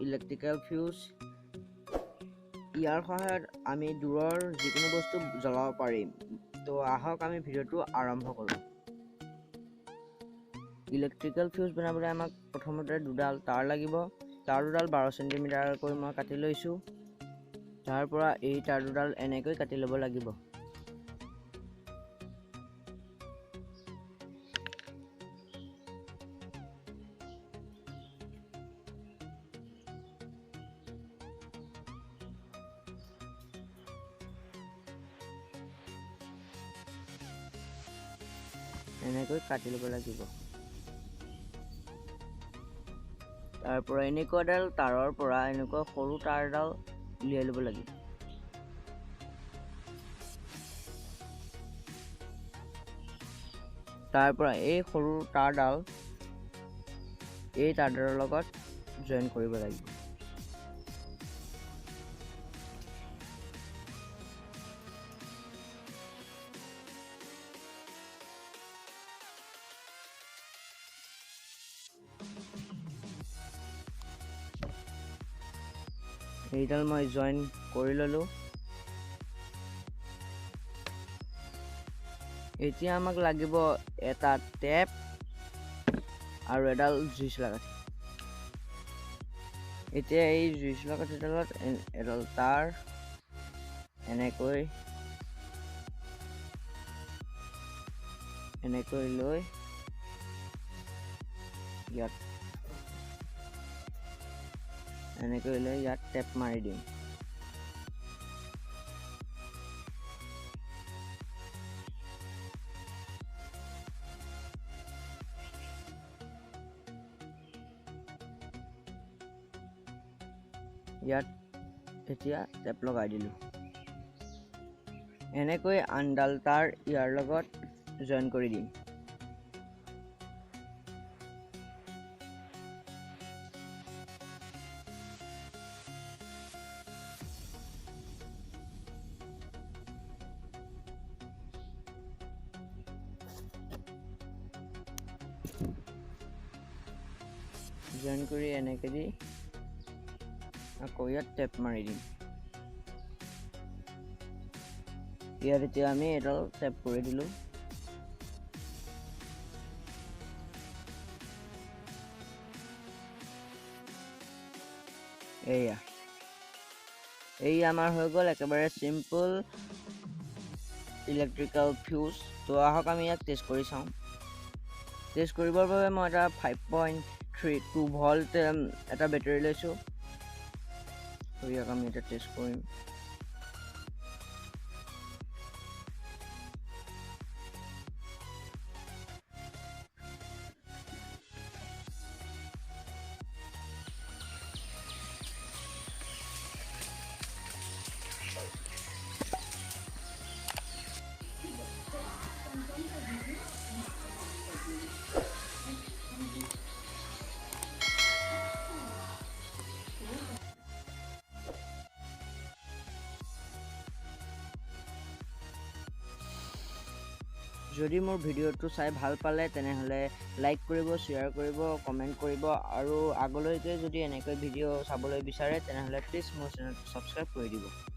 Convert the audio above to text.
Electrical fuse. ইয়াৰ সহায়ত আমি দূৰৰ যিকোনো বস্তু জ্বলাব পাৰিম। তো আহক আমি ভিডিঅ'টো আৰম্ভ কৰোঁ। ইলেক্ট্ৰিকেল ফিউজ বনাবলৈ আমাক প্ৰথমতে দুডাল তাঁৰ লাগিব। তাঁৰ দুডাল 12 চেণ্টিমিটাৰকৈ মই কাটি লৈছোঁ। তাৰ পৰা এই তাঁৰ দুডাল এনেকৈ কাটি ল'ব লাগিব। এনেকৈ কাটি ল'ব লাগিব। তাৰ পৰা এনেকুৱা এডাল তাঁৰৰ পৰা এনেকুৱা সৰু তাঁৰ এডাল উলিয়াই ল'ব লাগিব। তাৰ পৰা এই সৰু তাঁৰডাল এই তাঁৰডালৰ লগত জইন কৰিব লাগিব। এইডাল মই জইন কৰি ল'লোঁ। এতিয়া আমাক লাগিব এটা টেপ আৰু এডাল জুই চলা কাঠি। এতিয়া এই জুই চলা কাঠিডালত এডাল তাঁৰ এনেকৈ লৈ ইয়াত টেপ মাৰি দিম। ইয়াত এতিয়া টেপ লগাই দিলোঁ। এনেকৈ আনডাল তাঁৰ ইয়াৰ লগত জইন কৰি দিম। জইন কৰি এনেকৈ দি আকৌ ইয়াত টেপ মাৰি দিম। ইয়াত এতিয়া আমি এডাল টেপ কৰি দিলোঁ। এই আমাৰ হৈ গ'ল একেবাৰে চিম্পল ইলেক্ট্ৰিকেল ফিউজ। তো আহক আমি ইয়াক টেষ্ট কৰি চাওঁ। টেষ্ট কৰিবৰ বাবে মই এটা 5.32 ভল্ট এটা বেটাৰী লৈছোঁ। ইয়াক আমি এটা টেষ্ট কৰিম। যদি মোৰ ভিডিঅ'টো চাই ভাল পালে তেনেহ'লে লাইক কৰিব, শ্বেয়াৰ কৰিব, কমেণ্ট কৰিব আৰু আগলৈকে যদি এনেকৈ ভিডিঅ' চাবলৈ বিচাৰে তেনেহ'লে প্লিজ মোৰ চেনেলটো ছাবস্ক্ৰাইব কৰি দিব।